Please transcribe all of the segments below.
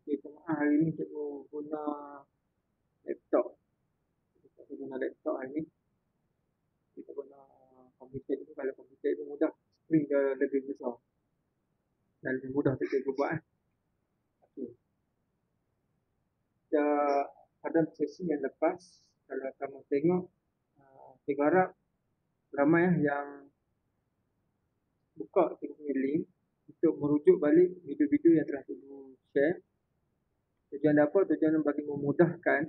Okey, hari ni cikgu guna laptop. Kita guna laptop hari ni. Kita guna komputer tu, kalau komputer tu mudah, skrin dia lebih besar dan lebih mudah untuk cikgu buat. Okey. Pada sesi yang lepas, kalau kamu tengok, cikgu harap ramai yang buka cikgu punya link untuk merujuk balik video-video yang telah cikgu share. Tujuan apa? Tujuan bagi memudahkan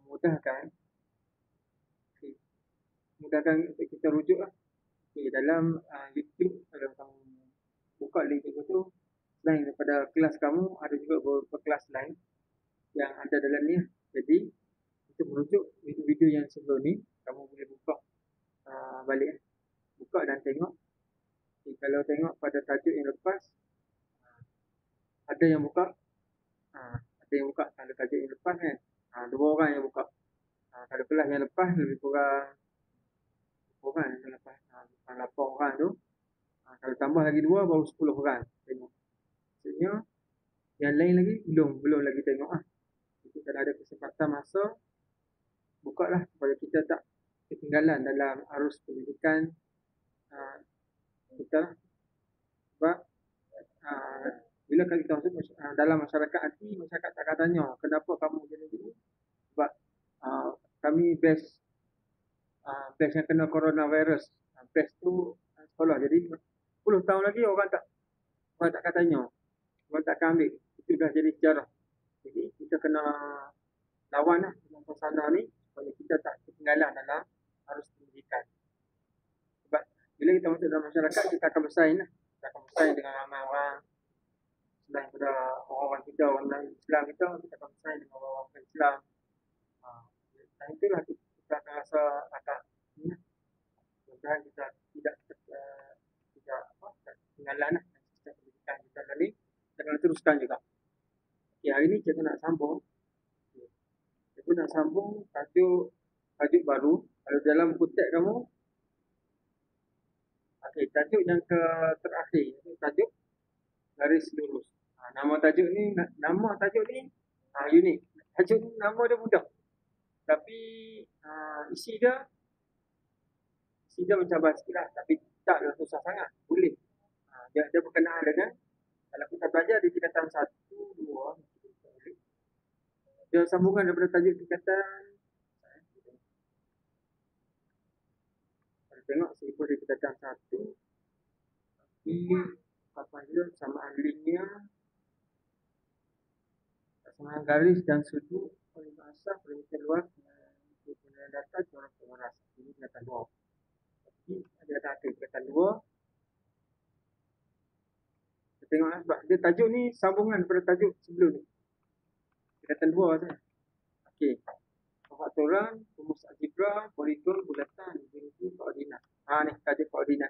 okay, untuk kita rujuk lah. Okay, dalam YouTube, kalau kamu buka link cikgu tu, selain daripada kelas kamu, ada juga beberapa kelas lain yang ada dalam ni. Jadi, untuk merujuk video-video yang sebelum ni, kamu boleh buka balik. Buka dan tengok. Okay, kalau tengok pada tajuk yang lepas, ada yang buka. Kalau tajuk yang lepas kan, 2 orang yang buka. Kalau kelas yang lepas, lebih kurang orang yang lepas. 8 orang tu. Kalau tambah lagi 2, baru 10 orang tengok. Maksudnya, yang lain lagi belum lagi tengok lah. Jadi kalau ada kesempatan masa, buka lah supaya kita tak ketinggalan dalam arus pendidikan kita lah. Sebab bila kita masuk dalam masyarakat nanti, masyarakat tak akan tanya kenapa kamu gini-gini. Sebab kami batch yang kena coronavirus. Batch tu sekolah. Jadi 10 tahun lagi orang tak akan tanya. Orang tak akan ambil. Itu dah jadi sejarah. Jadi kita kena lawan lah dengan suasana ni supaya kita tak ketinggalan dalam arus pendidikan. Sebab bila kita masuk dalam masyarakat, kita akan bersaing lah. Kita akan bersaing dengan ramai orang. Selain daripada orang-orang kita, orang Islam kita akan bersaing dengan orang-orang Islam. Dan itulah kita akan rasa agak ni lah. Mudah-mudahan kita tidak ketinggalan lah sistem pendidikan kita tadi. Kita akan teruskan juga. Okay, hari ni cikgu nak sambung. Cikgu nak sambung tajuk baru. Kalau dalam buku teks kamu, tajuk yang terakhir, tajuk garis lurus. Nama tajuk ni unik. Tajuk ni nama dia mudah. Tapi isi dia mencabar sikit lah. Tapi taklah susah sangat. Boleh. Dia berkenaan dengan, kalau kita belajar di tingkatan 1, 2, dia sambungan daripada tajuk tingkatan. Kalau tengok sifar di tingkatan 1, apa dia samaan linear, samaan garis dan sudut, perimeter asas, perimeter luas, penilaian data, corak pengeras. Ini tingkatan 2. Jadi ada tingkatan 2. Kita tengoklah sebab dia tajuk ni sambungan daripada tajuk sebelum ni. Tingkatan 2 saja. Okey. Faktoran, rumus algebra, poligon, bulatan, geometri, koordinat. Ni tajuk koordinat.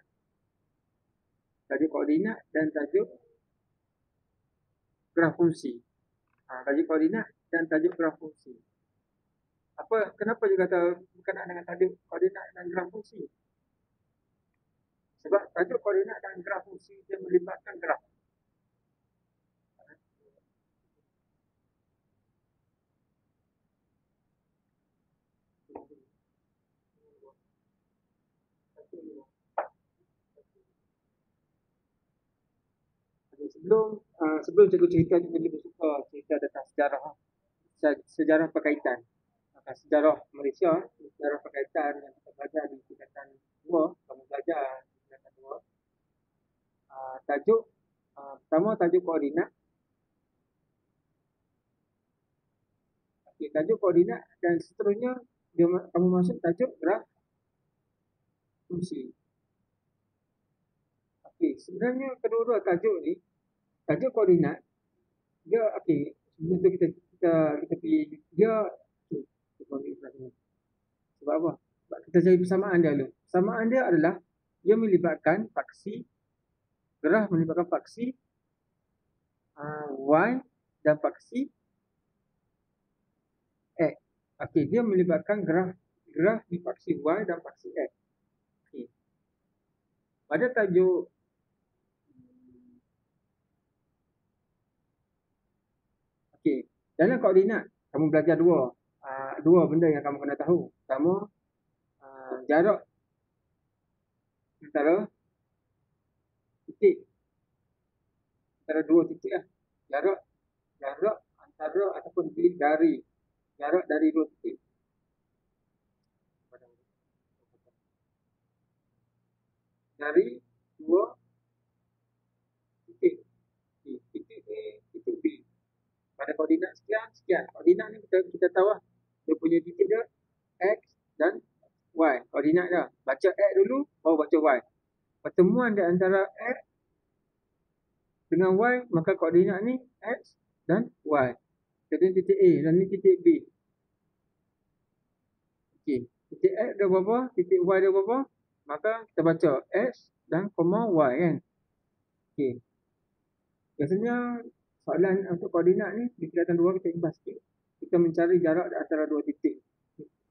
Tajuk koordinat dan tajuk graf fungsi. Tajuk koordinat dan tajuk graf fungsi. Kenapa dia kata berkenaan dengan tajuk koordinat dan graf fungsi? Sebab tajuk koordinat dan graf fungsi dia melibatkan graf. Sebelum cikgu cerita, cikgu lebih suka cerita tentang sejarah perkaitan. Sejarah Malaysia, sejarah perkaitan yang kita belajar di tingkatan 2, kamu belajar di tingkatan 2. Pertama tajuk koordinat. Tajuk koordinat dan seterusnya kamu masuk tajuk graf fungsi. Sebenarnya kedua-dua tajuk ni, tajuk koordinat dia sebelum tu kita pergi dia sebab apa? Sebab kita cari persamaan dia dulu. Persamaan dia adalah dia melibatkan faksi, graf melibatkan faksi Y dan faksi X. Dia melibatkan graf di faksi Y dan faksi X. Pada tajuk Dalam koordinat, kamu belajar dua benda yang kamu kena tahu. Pertama, jarak antara titik, antara dua titik lah. Jarak antara ataupun dari, jarak dari dua titik. Dari dua titik. Titik A, titik B. Pada koordinat sekian. Koordinat ni kita tahu lah. Dia punya titik dia X dan Y. Koordinat dah. Baca X dulu, baru baca Y. Pertemuan di antara X dengan Y, maka koordinat ni X dan Y. Jadi titik A dan ni titik B. Okey. Titik X dia berapa? Titik Y dia berapa? Maka kita baca X dan koma Y kan. Okey. Biasanya soalan untuk koordinat ni di tingkatan 2 kita imbas sikit. Kita mencari jarak di antara dua titik.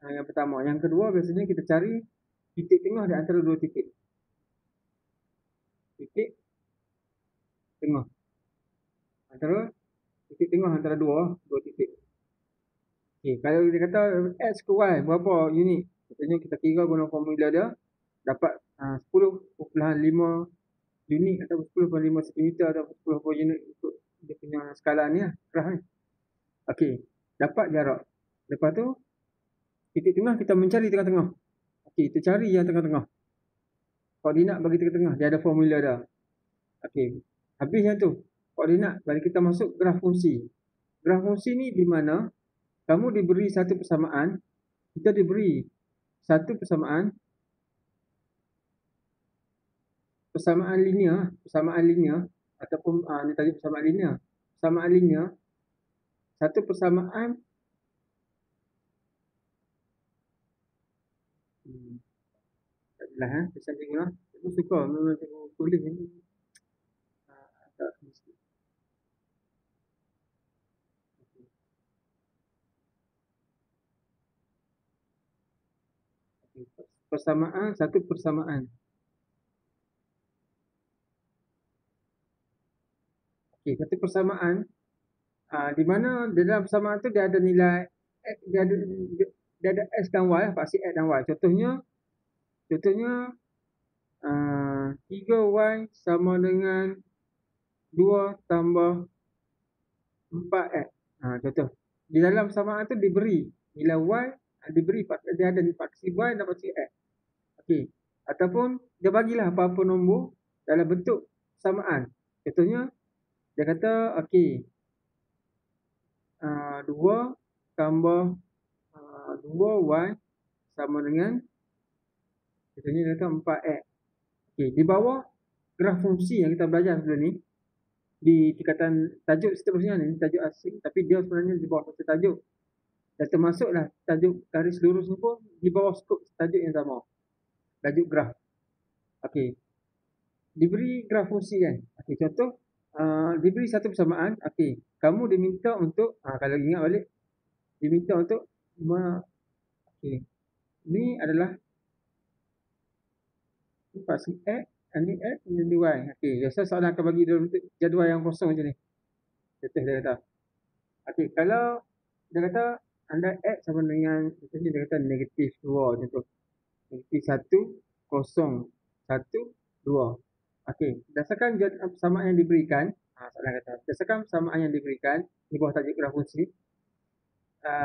Yang pertama. Yang kedua biasanya kita cari titik tengah di antara dua titik. Titik tengah. Titik tengah antara dua titik. Okey, kalau kita kata X ke Y berapa unit? Contohnya kita kira guna formula dia dapat 10.5 unit atau 10.5 cm atau 10 unit untuk dia punya skala ni lah, graf ni. Okey, dapat jarak. Lepas tu titik tengah kita mencari tengah-tengah. Okey, kita cari yang tengah-tengah. Koordinat bagi tengah-tengah, dia ada formula dah. Okey, habis yang tu. Koordinat bagi kita masuk graf fungsi. Graf fungsi ni di mana kamu diberi satu persamaan, kita diberi satu persamaan linear ataupun ni tadi persamaan linear, satu persamaan tak adalah saya tengoklah. Aku suka memang tengok tulis ni. Tak mesti. Satu persamaan. Okey, satu persamaan di mana dalam persamaan tu dia ada nilai X, dia ada X dan Y, paksi X dan Y. Contohnya 3Y sama dengan 2 tambah 4X. Contoh. Di dalam persamaan tu diberi nilai Y, dia ada paksi Y dan paksi X. Okey. Ataupun dia bagilah apa-apa nombor dalam bentuk persamaan. Contohnya dia kata okey, 2 tambah 2Y sama dengan, contohnya dia kata 4X. Okey, di bawah graf fungsi yang kita belajar sebelum ni, di tingkatan tajuk seterusnya ni, tajuk asing, tapi dia sebenarnya di bawah satu tajuk. Dan termasuklah tajuk garis lurus ni pun di bawah skop tajuk yang sama. Tajuk graf. Okey. Diberi graf fungsi kan. Okey, contoh diberi satu persamaan. Okey, kamu diminta untuk kalau ingat balik, diminta untuk okey. Ini adalah paksi X, ini X, ini Y. Okey, biasa soalan akan bagi dalam bentuk jadual yang kosong macam ni. Contoh dia kata. Okey, kalau dia kata anda X sama dengan, contohnya dia kata negatif 2 contoh. Negatif 1, 0, 1, 2. Okey, berdasarkan persamaan yang diberikan, soalan kata, berdasarkan persamaan yang diberikan di bawah tajuk graf fungsi,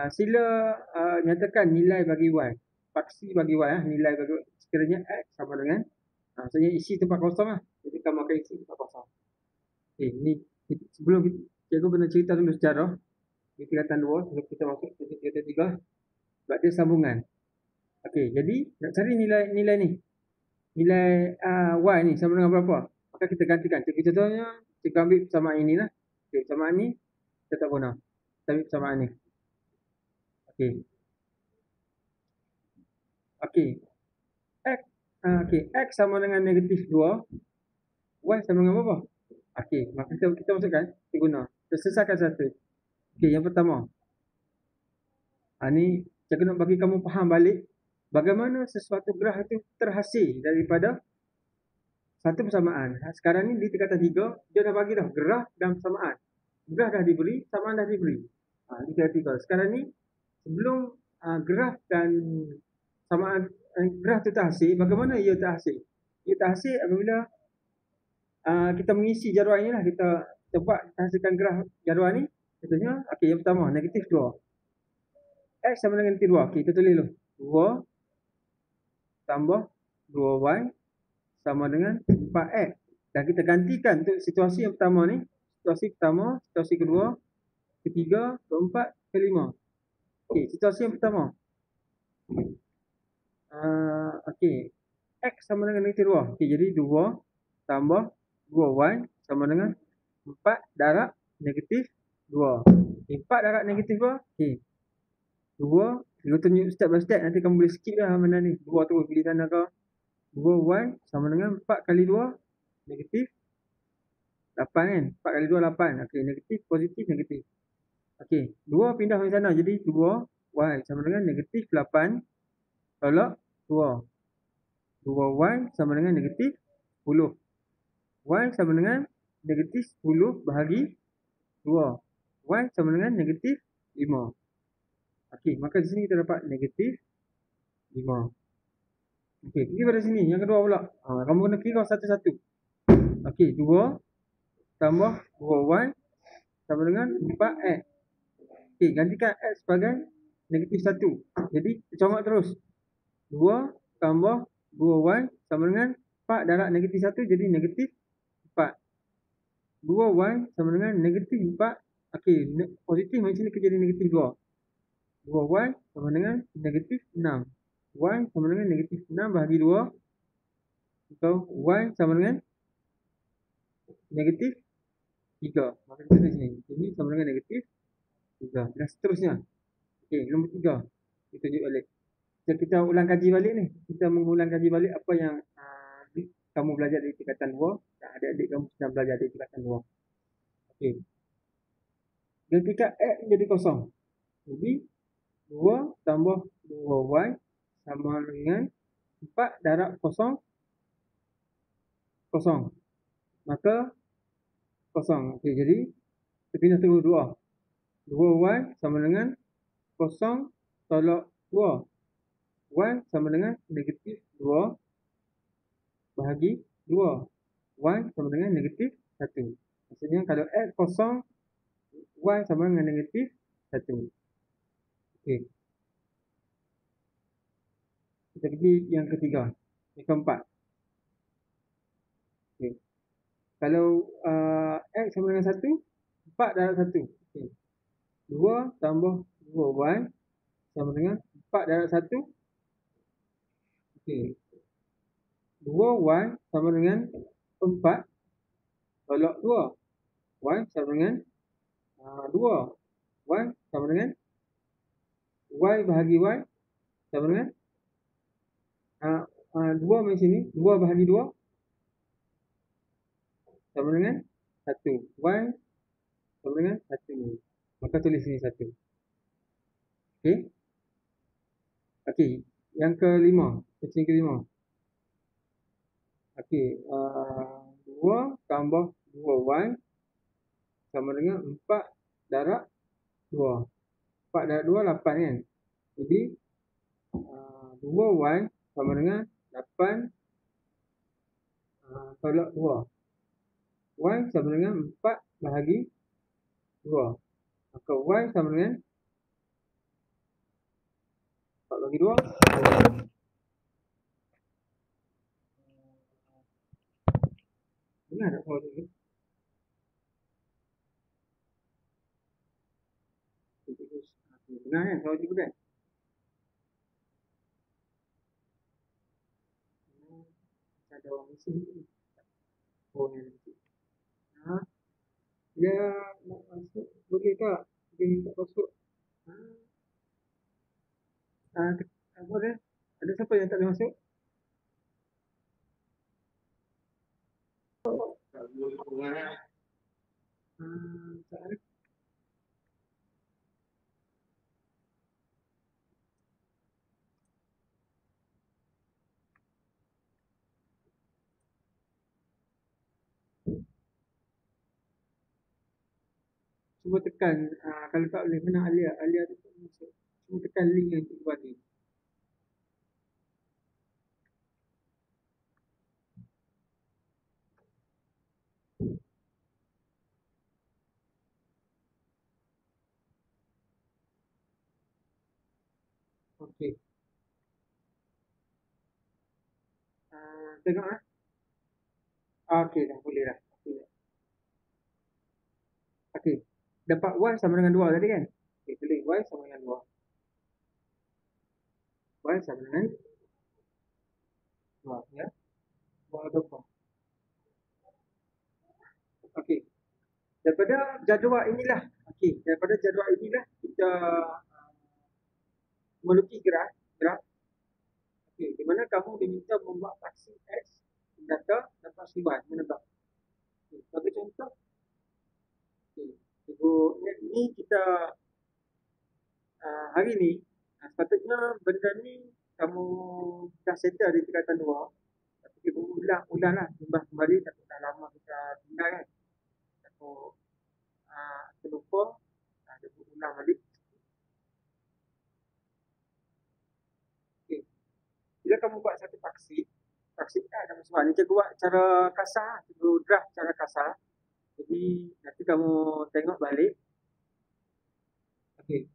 sila nyatakan nilai bagi Y. Paksi bagi Y, nilai bagi Y. Sekiranya X sama dengan, maksudnya isi tempat kosong lah. Jadi kamu akan isi tempat kosong. Okey, ni sebelum cikgu kena cerita dulu sejarah di tingkatan 2 sebelum kita masuk ke tingkatan 3 sebab dia sambungan. Okey, jadi nak cari nilai ni. Nilai Y ni sama dengan berapa? Maka kita gantikan. Contohnya kita ambil persamaan ini lah. Okey, persamaan ni kita tak guna. Kita ambil persamaan ni. Okey. Okey. X sama dengan negatif 2. Y sama dengan berapa? Okey, maka kita masukkan, kita guna. Kita selesaikan satu. Okey, yang pertama. Ni cikgu nak bagi kamu faham balik bagaimana sesuatu graf itu terhasil daripada satu persamaan. Sekarang ni di tingkatan 3, dia dah bagi dah graf dan persamaan. Graf dah diberi, persamaan dah diberi. Ini vertikal. Sekarang ni sebelum graf dan samaan graf tu terhasil, bagaimana ia terhasil? Ia terhasil apabila kita mengisi jadual ini lah, kita buat hasilkan graf jadual ni. Contohnya, okey, yang pertama negatif 2. X sama dengan negatif 2. Okey, kita tulis dulu. 2 tambah 2y sama dengan 4x. Dan kita gantikan untuk situasi yang pertama ni. Situasi pertama, situasi kedua, ketiga, keempat, kelima. Okey, situasi yang pertama. Okey, X sama dengan negatif 2. Okey, jadi 2 tambah 2y sama dengan 4 darab negatif 2. 4 darab negatif 2. Okey. 2, kita tunjuk step by step. Nanti kamu boleh skip lah mana ni. 2 terus pilih sana ke. 2y sama dengan 4 kali 2 negatif 8 kan. 4 kali 2 8. Okey, negatif, positif, negatif. Okey, 2 pindah ke sana. Jadi 2y sama dengan negatif 8 tolak 2. 2y sama dengan negatif 10. Y sama dengan negatif 10 bahagi 2. Y sama dengan negatif 5. Okey, maka di sini kita dapat negatif 5. Okey, pergi pada sini. Yang kedua pula. Kamu kena kira satu-satu. Okey, 2 tambah 2y sama dengan 4x. Okey, gantikan x sebagai negatif 1. Jadi, comot terus. 2 tambah 2y sama dengan 4 darab negatif 1 jadi negatif 4. 2y sama dengan negatif 4. Okey, positif macam sini jadi negatif 2. 2y sama dengan negatif 6. Y sama dengan negatif 6 bahagi 2. Atau y sama dengan negatif 3. Maka kita tulis sini. Ini sama dengan negatif 3. Dan seterusnya. Okey, nombor 3. Kita tunjuk balik. Kita ulang kaji balik ni. Kita mengulang kaji balik apa yang kamu belajar dari tingkatan 2 dan adik-adik kamu sedang belajar dari tingkatan 2. Okey. Ketika x menjadi kosong. Jadi 2 tambah 2y sama dengan 4 darab kosong. Kosong. Maka kosong. Okey, jadi kita pindah terus 2. 2y sama dengan kosong tolak 2. Y sama dengan negatif 2 bahagi 2. Y sama dengan negatif 1. Maksudnya kalau x kosong, y sama dengan negatif 1. Okey. Kita pergi yang ketiga. Yang keempat. Okey. Kalau x sama dengan 1, 4 darab 1. Okey. 2 tambah 2y sama dengan 4 darab 1. Okey. 2y sama dengan 4 tolak 2. Y sama dengan 2. Y sama dengan y bahagi y sama dengan 2 macam sini. 2 bahagi 2 sama dengan 1. Y sama dengan 1. Maka tulis sini 1. Okey. Okey. Yang kelima. Yang kelima. Okey. 2 tambah 2y sama dengan 4 darab 2. 4 darab 2, 8 kan. Jadi 2y sama dengan 8 tolak 2. Y sama dengan 4 bahagi 2. Maka y sama dengan 4 bahagi 2. Benar tak soalan ni? Benar kan soalan cikgu kan? Ada orang mesti ni. Oh ni. Dia nak masuk boleh tak? Dia tak masuk. Apa dia? Ada siapa yang tak boleh masuk? Tak ada. Cuma tekan, kalau tak boleh mana Alia, Alia tu tak masuk. Cuma tekan link yang cikgu bagi. Okey. Tengok ah. Okey dah, boleh dah. Okey. Okey. Dapat Y sama dengan 2 tadi kan? Okey, tulis Y sama dengan 2. Y sama dengan 2 ya. Y berapa? Okey. Daripada jadual inilah. Okey, daripada jadual inilah kita melukis graf. Okey, di mana kamu diminta membuat faksi X data dan faksi Y menebak. Okay. Sebagai contoh, okay. Ini kita hari ni sepatutnya benda ni kamu dah settle di tingkatan 2. Tapi kita ulang lah, timbang kembali, takut dah lama kita tinggal kan. Takut terlupa, dia ulang balik. Okay. Bila kamu buat satu faksi ada masalah. Ni cikgu buat cara kasar, cikgu draft cara kasar. Jadi nanti kamu tengok balik. Okey.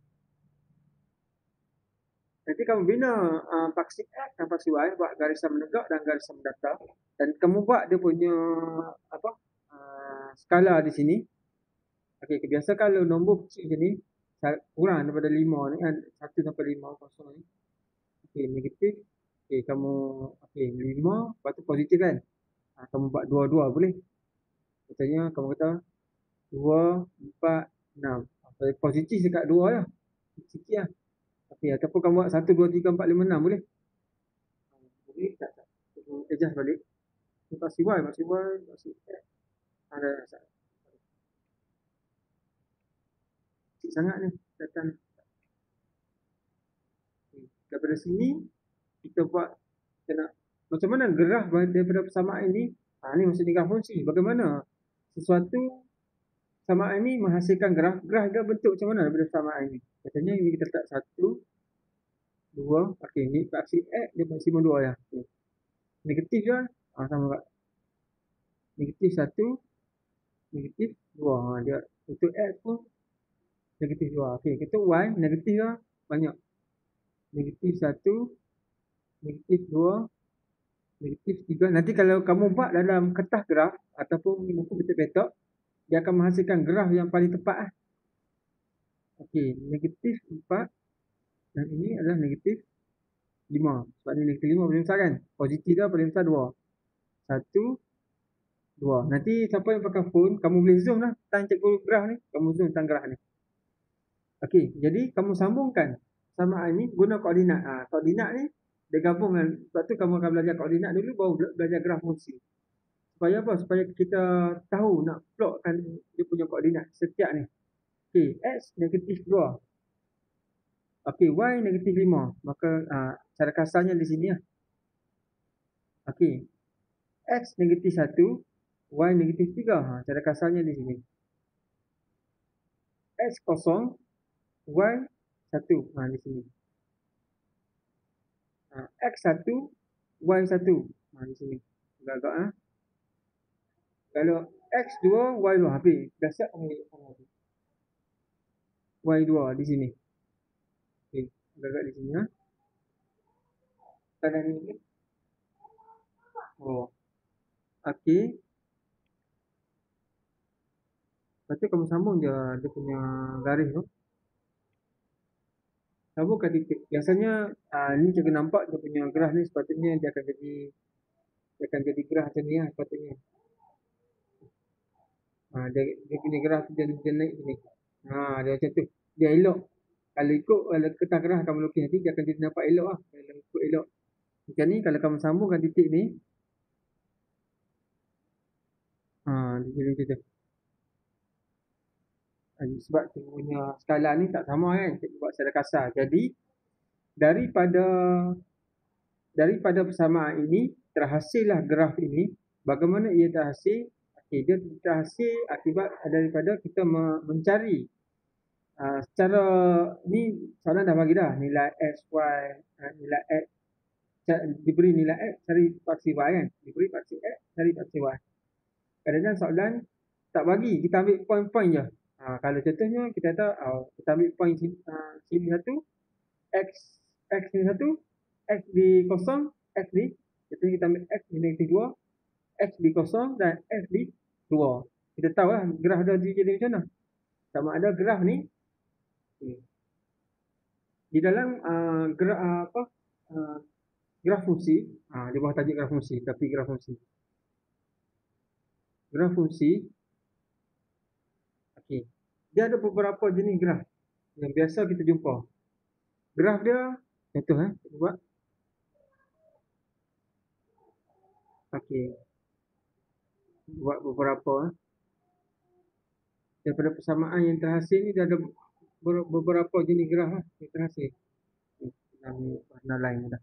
Nanti kamu bina faksi X dan faksi Y, buat garisan menegak dan garisan mendatar. Dan kamu buat dia punya skala di sini. Okey, biasa kalau nombor kecil macam ni, kurang daripada 5 ni kan, 1 sampai 5 kosong ni. Okey, negatif. Okey, kamu 5, lepas tu positif kan. Kamu buat 2 boleh. Contohnya kamu kata 2, 4, 6. Positif dekat 2 lah. Sikit lah. Okey, ataupun kamu buat 1, 2, 3, 4, 5, 6 boleh. Boleh tak? Adjust balik. Faksi Y, faksi X. Ada sikit sangat ni. Datang. Daripada sini, kita buat macam mana graf daripada persamaan ini. Ni maksudnya graf fungsi. Bagaimana sesuatu persamaan ini menghasilkan graf dia bentuk macam mana daripada persamaan ini. Contohnya ini kita letak 1, 2. Okey, ni faksi X dia maksimum 2 lah. Okay. Negatif je. Sama kat. Negatif 1, negatif 2. Dia untuk X pun negatif 2. Okey, kita Y negatif lah banyak. Negatif 1, negatif 2, negatif 3. Nanti kalau kamu buat dalam kertas graf ataupun buku petak-petak, dia akan menghasilkan graf yang paling tepat lah. Okey, negatif 4 dan ini adalah negatif 5. Sebab ni negatif 5 paling besar kan? Positif dah paling besar 2. 1, 2. Nanti siapa yang pakai phone, kamu boleh zoom lah tentang cikgu graf ni. Kamu zoom tentang graf ni. Okey, jadi kamu sambungkan samaan ni guna koordinat. Koordinat ni dia gabung dengan, sebab tu kamu akan belajar koordinat dulu baru belajar graf fungsi. Supaya apa? Supaya kita tahu nak plotkan dia punya koordinat setiap ni. Okey, X negatif 2. Okey, Y negatif 5. Maka cara kasarnya di sini lah. Okey, X negatif 1, Y negatif 3. Cara kasarnya di sini. X kosong, Y 1. Di sini. X1, Y1. Di sini. Agak-agak Kalau X2, Y2. Habis. Dah siap Y2 di sini. Okey. Agak-agak di sini. Tanda ni. Okey. Lepas tu kamu sambung je dia punya garis tu. Sambungkan titik. Biasanya ni cikgu nampak dia punya graf ni sepatutnya dia akan jadi graf macam ni lah sepatutnya. Dia punya graf dia naik sini. Dia macam tu. Dia elok. Kalau ikut kertas graf kamu lukis nanti dia akan jadi nampak elok lah. Kalau ikut elok. Macam ni kalau kamu sambungkan titik ni. Dia jadi macam tu. Sebab cikgu punya skala ni tak sama kan. Cikgu buat secara kasar. Jadi daripada persamaan ini terhasillah graf ini. Bagaimana ia terhasil? Dia terhasil akibat daripada kita mencari Secara ni soalan dah bagi dah nilai x, y, nilai x, diberi nilai x cari paksi y kan, diberi paksi x cari paksi y. Kadang-kadang soalan tak bagi, kita ambil poin-poin je. Kalau contohnya kita tahu kita ambil poin sini satu, x ni satu, x di kosong, x di, jadi kita ambil x di negatif 2, x di kosong dan x di 2. Kita tahu lah graf dah jadi macam mana. Sama ada graf ni di dalam graf graf fungsi, di bawah tajuk graf fungsi, tapi graf fungsi. Graf fungsi, okey. Dia ada beberapa jenis graf yang biasa kita jumpa. Graf dia, contoh kita buat. Okey. Buat beberapa. Daripada persamaan yang terhasil ni, dia ada beberapa jenis graf yang terhasil. Warna lain dah.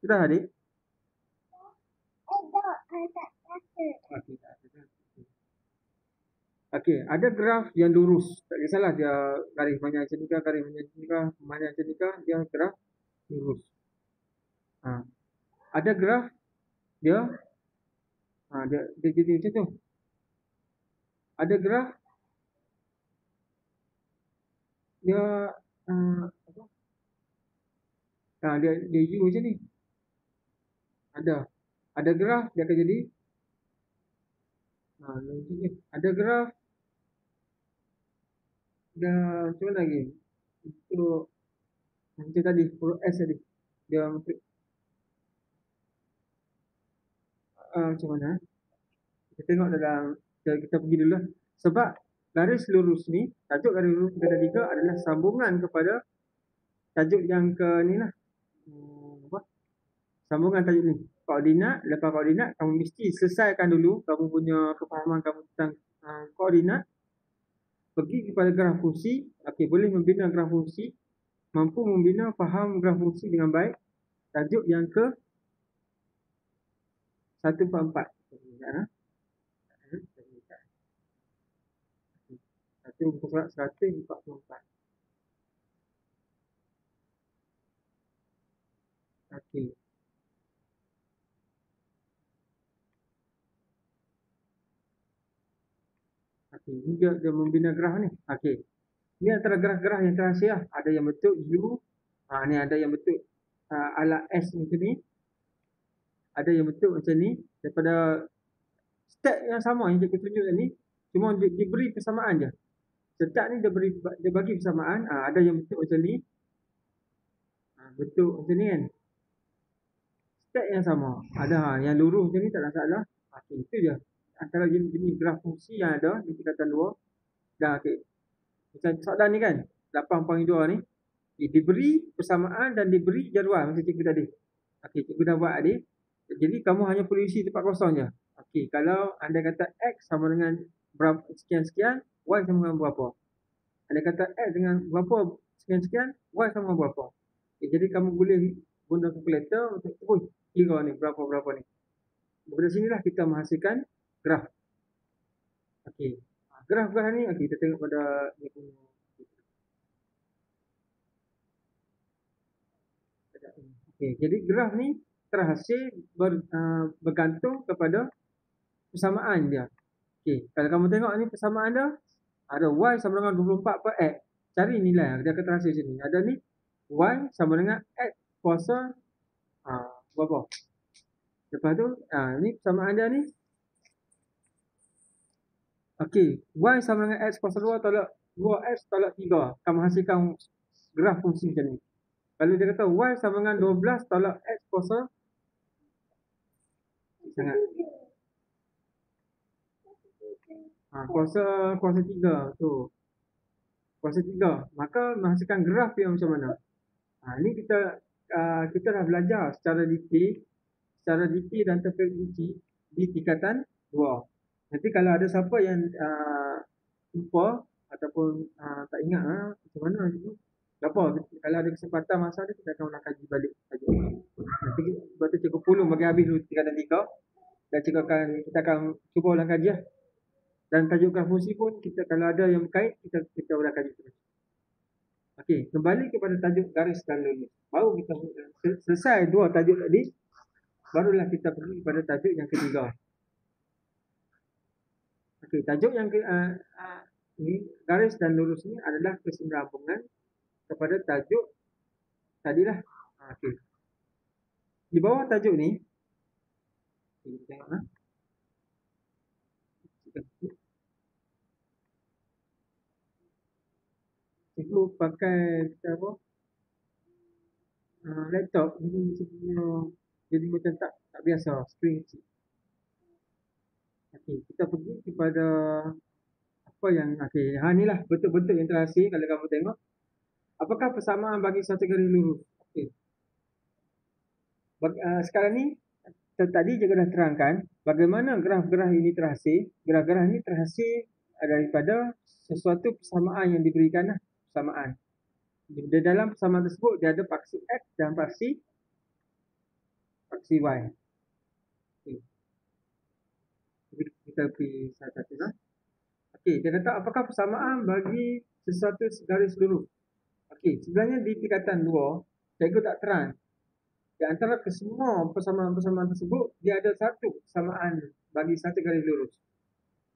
Sudah adik? Okey, ada graf yang lurus. Tak kisahlah dia garis mana macam ni, garis mana macam ni, dia graf lurus. Ada graf dia jadi macam tu. Ada graf dia dia U macam ni. Ada graf dia akan jadi ada graf dia macam mana lagi? Itu macam tadi, huruf S tadi. Dia macam mana? Kita tengok dalam, kita pergi dulu lah. Sebab garis lurus ni, tajuk garis lurus kita tadi adalah sambungan kepada tajuk yang ke ni lah. Sambungan tajuk ni. Koordinat, lepas koordinat, kamu mesti selesaikan dulu kamu punya kefahaman kamu tentang koordinat. Pergi kepada graf fungsi. Okey, boleh membina graf fungsi. Mampu membina faham graf fungsi dengan baik. Tajuk yang ke 144. Satu muka surat 144. Okey. Ini dia membina graf ni. Okey. Ini antara graf-graf yang terhasil lah. Ada yang bentuk U. Ni ada yang bentuk ala S macam ni. Ada yang bentuk macam ni. Daripada step yang sama yang cikgu tunjuk tadi. Cuma dia beri persamaan je. Step ni dia bagi persamaan. Ada yang bentuk macam ni. Bentuk macam ni kan. Step yang sama. Ada yang lurus macam ni tak ada masalah. Okey, itu je. Antara jenis graf fungsi yang ada di tingkatan 2. Dah okey. Macam soalan ni kan, 8.2 ni, diberi persamaan dan diberi jadual macam cikgu tadi. Okey, cikgu dah buat tadi. Jadi kamu hanya perlu isi tempat kosong je. Okey, kalau anda kata X sama dengan berapa sekian-sekian, Y sama dengan berapa. Anda kata X dengan berapa sekian-sekian, Y sama dengan berapa. Okay, jadi kamu boleh guna kalkulator untuk kira ni, berapa-berapa ni. Dari sinilah kita menghasilkan graf. Okey. Graf-graf ni kita tengok pada ni punya. Okey, jadi graf ni terhasil bergantung kepada persamaan dia. Okey, kalau kamu tengok ni persamaan dia ada Y sama dengan 24 per X. Cari nilai dia akan terhasil sini. Ada ni Y sama dengan X kuasa berapa? Lepas tu ni persamaan dia ni. Okey, Y sama dengan X kuasa 2 tolak 2X tolak 3. Akan menghasilkan graf fungsi macam ni. Kalau dia kata Y sama dengan 12 tolak X kuasa sangat. Kuasa 3 tu. Kuasa 3. Maka menghasilkan graf yang macam mana? Ni kita dah belajar secara detail dan terperinci di tingkatan 2. Nanti kalau ada siapa yang lupa ataupun tak ingat macam mana itu, apa kalau ada kesempatan masa dia kita akan kaji balik saja. Nanti sebab tu cikgu pulung bagi habis dulu tingkatan 3 dan kita akan cuba ulang kaji lah. Dan tajuk graf fungsi pun kita kalau ada yang berkait kita ulang kaji terus. Okey, kembali kepada tajuk garis dan lurus. Baru kita selesai dua tajuk tadi, barulah kita pergi kepada tajuk yang ketiga. Okey, tajuk yang ni garis dan lurus ni adalah kesinambungan kepada tajuk tadilah. Okey. Di bawah tajuk ni, kita tengok cikgu pakai apa? Laptop jadi macam tak biasa screen kecil. Okey, kita pergi kepada apa yang ni lah bentuk-bentuk yang terhasil kalau kamu tengok. Apakah persamaan bagi satu garis lurus? Okey. Sekarang ni tadi juga dah terangkan bagaimana graf-graf ini terhasil. Graf-graf ini terhasil daripada sesuatu persamaan yang diberikan persamaan. Di dalam persamaan tersebut dia ada paksi X dan paksi Y. Okay. Kita pergi satu-satu lah. Okey, dia kata apakah persamaan bagi sesuatu garis lurus? Okey, sebenarnya di tingkatan 2, cikgu tak terang. Di antara kesemua persamaan-persamaan tersebut, dia ada satu persamaan bagi satu garis lurus.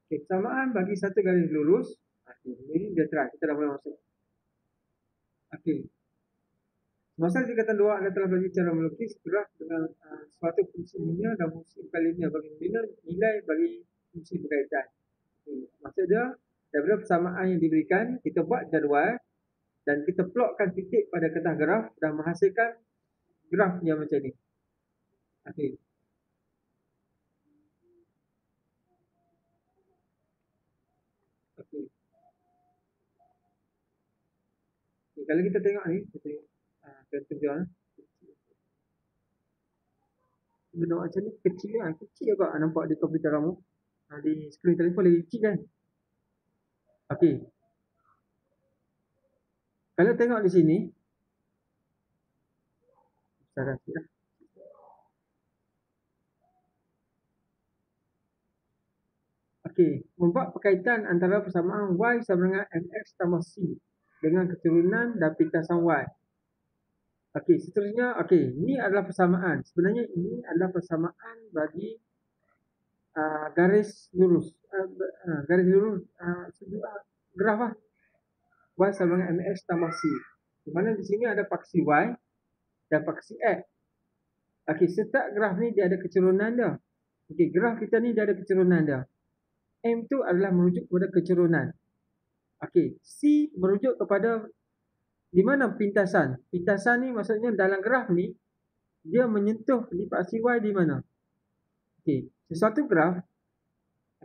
Okey, persamaan bagi satu garis lurus, ini dia terang, kita dah boleh masuk. Okey. Masa tingkatan 2 anda telah belajar cara melukis graf dengan suatu fungsi linear dan fungsi bukan linear bagi nilai bagi fungsi berkaitan. Maksudnya, daripada persamaan yang diberikan, kita buat jadual dan kita plotkan titik pada kertas graf dan menghasilkan graf yang macam ni. Okey. Okey. Kalau kita tengok ni, kita tengok contoh benda macam ni kecil kan, kecil agak nampak di komputer kamu. Di skrin telefon lagi kecil kan. Okey. Kalau tengok di sini, besar sikit lah. Okey, membuat perkaitan antara persamaan Y sama dengan MX tambah C dengan keturunan dan pintasan Y. Okey, seterusnya, okey, ini adalah persamaan. Sebenarnya ini adalah persamaan bagi garis lurus. Garis lurus, graf lah. Y sama dengan MX tambah C. Di mana di sini ada paksi Y dan paksi X. Okey, setiap graf ni dia ada keturunan dia. Okey, graf kita ni dia ada keturunan dia. M tu adalah merujuk kepada keturunan. Okey, C merujuk kepada di mana pintasan. Pintasan ni maksudnya dalam graf ni dia menyentuh di paksi Y di mana? Okey, sesuatu graf.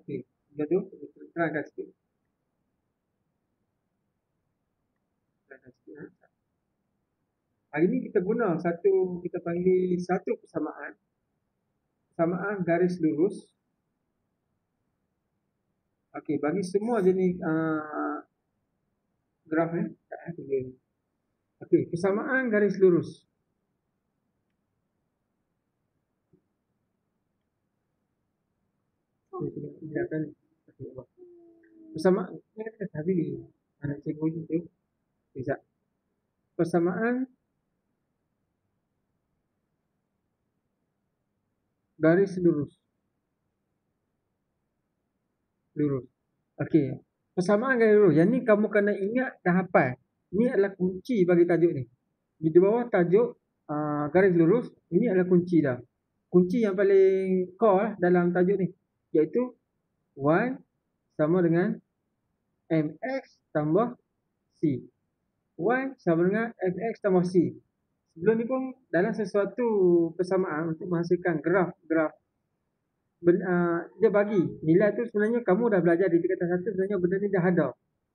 Okey, dia tu terangkan sikit. Hari ni kita guna kita panggil satu persamaan garis lurus. Okey, bagi semua jenis graf ni. Okey, persamaan garis lurus. Persamaan tadi anak cikgu itu bisa. Persamaan garis lurus. Okey. Persamaan garis lurus. Yang ni kamu kena ingat dan hafal. Ini adalah kunci bagi tajuk ni. Di bawah tajuk garis lurus, ini adalah kunci dah. Kunci yang paling core dalam tajuk ni, iaitu Y sama dengan MX tambah C. Y sama dengan MX tambah C. Sebelum ni pun dalam sesuatu persamaan untuk menghasilkan graf dia bagi nilai tu sebenarnya kamu dah belajar di tingkatan 1, sebenarnya benda ni dah ada.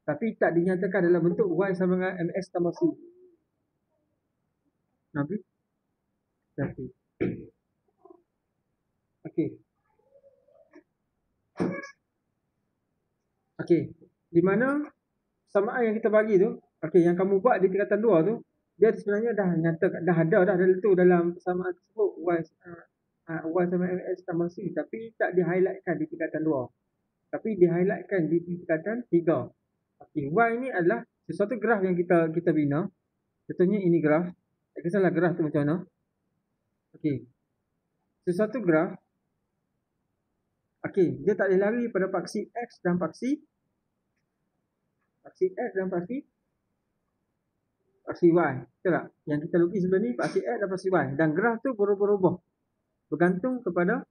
Tapi tak dinyatakan dalam bentuk Y sama dengan MX tambah C. Nabi? Tapi. Okey. Okey. Di mana persamaan yang kita bagi tu, okey, yang kamu buat di tingkatan 2 tu, dia sebenarnya dah nyatakan, dah ada tu dalam persamaan tersebut Y sama MX tambah C, tapi tak di-highlightkan di tingkatan 2. Tapi di-highlightkan di tingkatan 3. Okey, Y ni adalah sesuatu graf yang kita bina, contohnya ini graf, tak kisahlah graf tu macam mana. Okey, sesuatu graf, okey, dia tak boleh lari pada paksi X dan paksi X dan paksi Y. Betul tak? Yang kita lukis sebelum ni paksi X dan paksi Y. Dan graf tu berubah-ubah. Bergantung kepada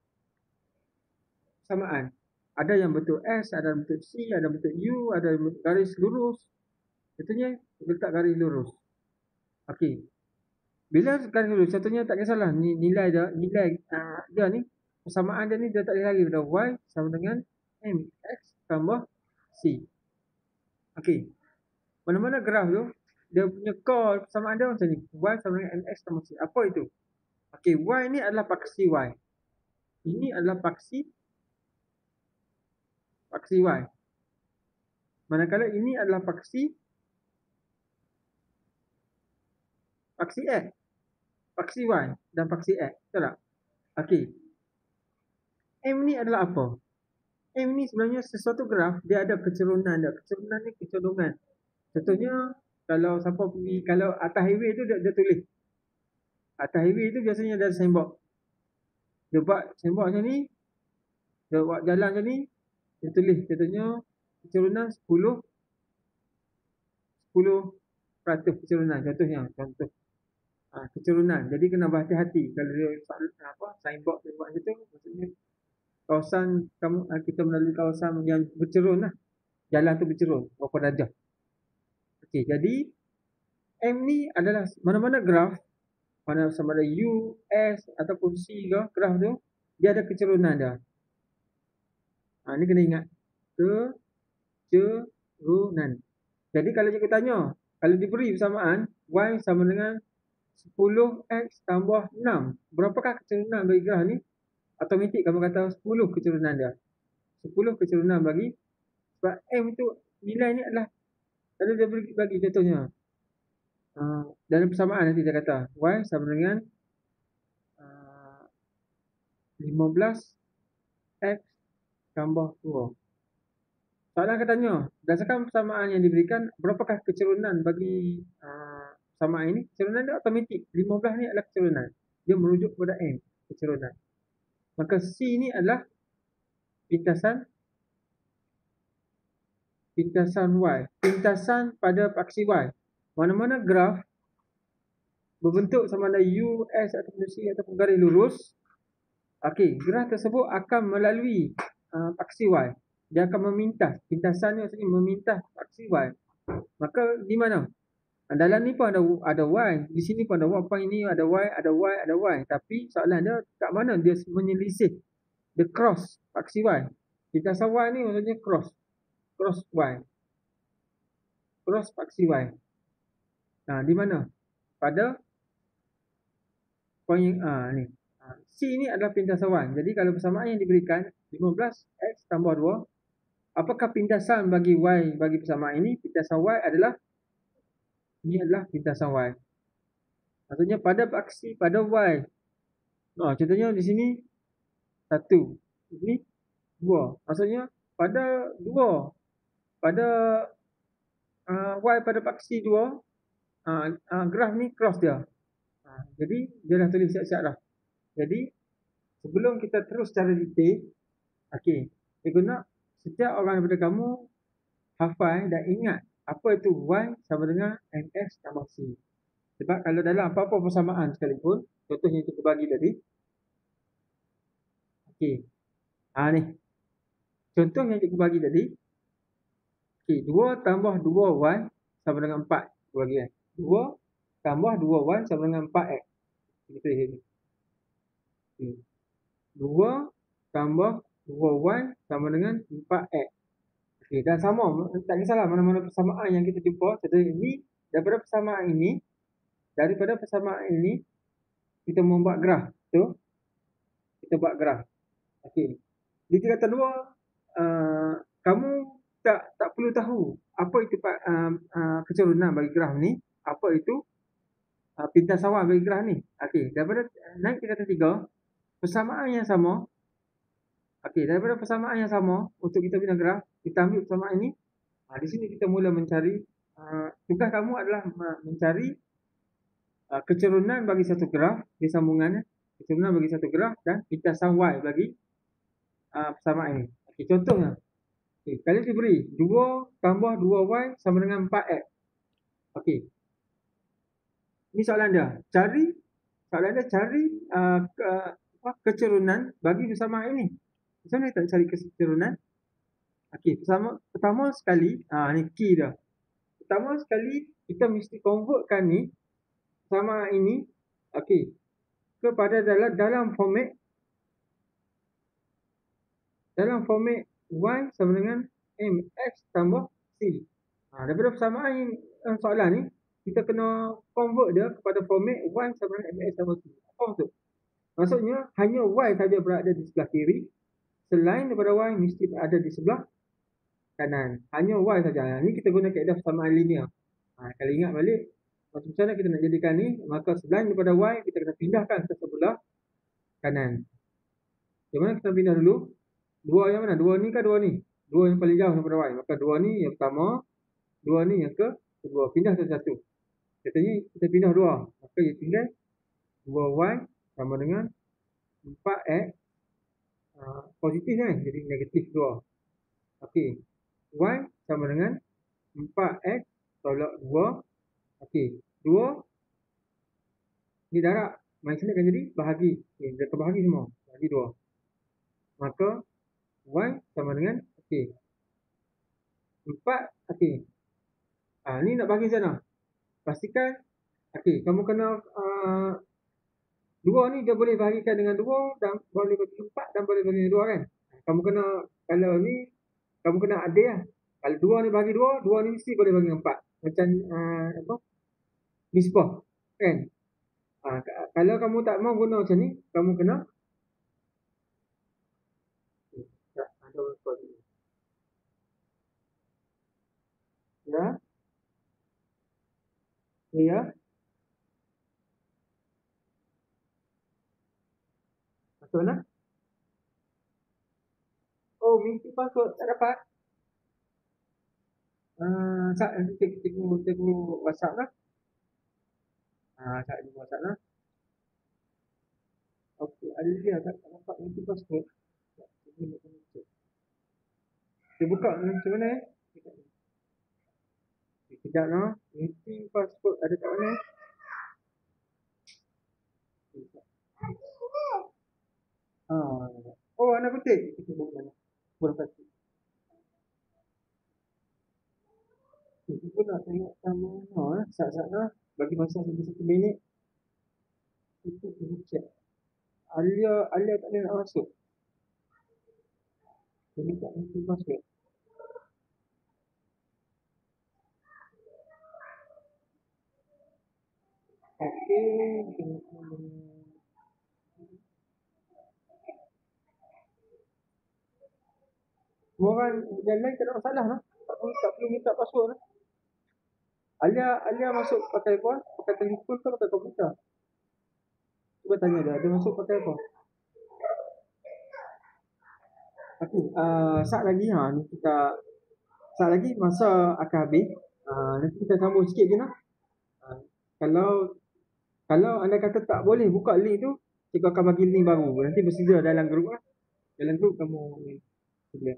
persamaan. Ada yang bentuk S, ada yang bentuk C, ada yang bentuk U, ada yang bentuk garis lurus. Contohnya, letak garis lurus. Okey. Bila garis lurus, contohnya tak kisahlah nilai dia ni, persamaan dia ni dia tak boleh lari pada Y sama dengan MX tambah C. Okey. Mana-mana graf tu, dia punya core persamaan dia macam ni. Y sama dengan MX tambah C. Apa itu? Okey, Y ni adalah paksi Y. Ini adalah paksi Y. Manakala ini adalah paksi X, paksi Y dan paksi X. Betul tak? Okey. M ni adalah apa? M ni sebenarnya sesuatu graf, dia ada kecerunan dia. Kecerunan ni kecenderungan. Contohnya, kalau siapa pergi, kalau atas highway tu dia tulis. Atas highway tu biasanya ada sembok. Dia buat sembok macam ni, dia buat jalan macam ni, dia tulis. Contohnya, kecerunan 10% kecerunan. Contoh. Kecerunan. Jadi kena berhati-hati. Kalau dia signboard dia buat macam tu, maksudnya kawasan kita melalui kawasan yang bercerun lah. Jalan tu bercerun, berapa darjah. Okey, jadi M ni adalah mana-mana graf, mana sama ada U, S ataupun C ke, graf tu, dia ada kecerunan dia. Ni kena ingat. Kecerunan. Jadi kalau cikgu tanya, kalau diberi persamaan, Y sama dengan 10X tambah 6. Berapakah kecerunan bagi graf ni? Automatik kamu kata 10 kecerunan dia. 10 kecerunan bagi, sebab M tu nilai ni adalah, kalau dia bagi contohnya, dalam persamaan nanti dia kata Y sama dengan 15X tambah 2. Soalan akan tanya, berdasarkan persamaan yang diberikan, berapakah kecerunan bagi persamaan ini? Kecerunan dia automatik. 15 ni adalah kecerunan. Dia merujuk kepada M, kecerunan. Maka C ni adalah pintasan Y. Pintasan pada paksi Y. Mana-mana graf berbentuk sama ada U, S ataupun C ataupun garis lurus. Okey, graf tersebut akan melalui paksi Y. Dia akan memintas. Pintasan ni maksudnya memintas paksi Y. Maka di mana? Dalam ni pun ada Y. Di sini pun ada Y. Point ini ada Y, ada Y, ada Y. Tapi soalan dia kat mana dia menyelisih. Dia cross paksi Y. Pintasan Y ni maksudnya cross. Cross Y. Cross paksi Y. Di mana? Pada point ni. C ni adalah pintasan Y. Jadi kalau persamaan yang diberikan 15X tambah 2, apakah pintasan bagi Y bagi persamaan ini? Pintasan Y adalah, ini adalah pintasan Y. Maksudnya pada paksi, pada Y. Contohnya di sini 1. Ini 2. Maksudnya pada 2. Pada Y pada paksi 2, graf ni cross dia. Jadi dia dah tulis siap-siap dah. Jadi sebelum kita terus secara detail, okey, saya guna setiap orang daripada kamu hafal dan ingat apa itu Y sama dengan MX tambah C. Sebab kalau dalam apa-apa persamaan sekalipun, contoh yang kita bagi tadi, okey, ni contoh yang kita bagi tadi, okey, 2 tambah 2Y sama dengan 4. Bagi 2 tambah 2Y sama dengan 4X. Kita lihat ni. 2 tambah 2Y sama dengan 4X. Okey, dan sama, tak kisahlah mana-mana persamaan yang kita jumpa. Contohnya ini, daripada persamaan ini, kita membuat graf. Tu, kita buat graf. Okey. Di tingkatan 2, kamu tak perlu tahu apa itu kecerunan bagi graf ni, apa itu pintasan Y bagi graf ni. Okey, daripada naik tingkatan 3, persamaan yang sama. Okey, daripada persamaan yang sama untuk kita bina graf, kita ambil persamaan ini. Di sini kita mula mencari tugas kamu adalah mencari kecerunan bagi satu graf di sambungannya, kecerunan bagi satu graf dan pintasan Y bagi persamaan ini. Okey, contohnya. Okey, kalian diberi 2 tambah 2Y sama dengan 4X. Okey. Ini soalan dia. Soalan dia cari kecerunan bagi persamaan ini. Macam mana kita cari kecerunan? Okey, pertama sekali, ni key dah. Pertama sekali kita mesti convertkan ni sama ini, okey, kepada dalam format Y sama dengan MX tambah C. Daripada persamaan soalan ni, kita kena convert dia kepada format Y sama dengan MX tambah C. Apa maksud? Maksudnya, hanya Y saja berada di sebelah kiri, selain daripada Y mesti berada di sebelah kanan. Hanya Y saja. Ini kita guna kaedah persamaan linear. Kalau ingat balik, macam mana kita nak jadikan ni, maka selain daripada Y, kita kena pindahkan ke sebelah kanan. Macam mana kita pindah dulu? Dua yang mana? Dua ni ke dua ni? Dua yang paling jauh daripada Y. Maka dua ni yang pertama, dua ni yang kedua. Pindah satu-satu. Katanya kita pindah dua. Maka ia tinggal 2Y sama dengan 4X. Positif kan? Jadi negatif 2. Okey. Y sama dengan 4X tolak 2. Okey. 2. Ni darab. Main sini akan jadi bahagi. Okay, dia terbahagi semua. Bahagi 2. Maka Y sama dengan, okey, 4, okey. Ni nak bagi macam mana? Pastikan, okey, kamu kena 2 ni dia boleh bahagikan dengan 2 dan boleh bagi 4 dan boleh bagi 2 kan? Kamu kena, kalau ni, kamu kena adil lah. Kalau 2 ni bagi 2, 2 ni mesti boleh bagi 4. Macam, nisbah, kan? Kalau kamu tak mau guna macam ni, kamu kena ya. Ya. Macam mana? Oh, minta password tak dapat. Nanti tengok WhatsApp lah. Saya di WhatsApp lah. Okey, ada dia tak dapat minta password. Dia buka macam mana eh? Sekejap lah. Minta password ada kat mana? Oh, anak putih. Kita buat mana? Berapa? Kita pun nak tengok sama mana. Saat-saat lah. Bagi masa sampai 1 minit. Kita perlu check. Alia tak boleh nak masuk. Jadi tak mesti password. Okey. Orang yang lain tak ada masalah lah. Tak perlu minta password lah. Alia masuk pakai apa? Pakai telefon ke pakai komputer? Cuba tanya dia masuk pakai apa? Okey, saat lagi ni kita saat lagi masa akan habis. Nanti kita sambung sikit je lah. Kalau anda kata tak boleh buka link tu, cikgu akan bagi link baru. Nanti bersedia dalam grup lah. Dalam grup kamu sedia.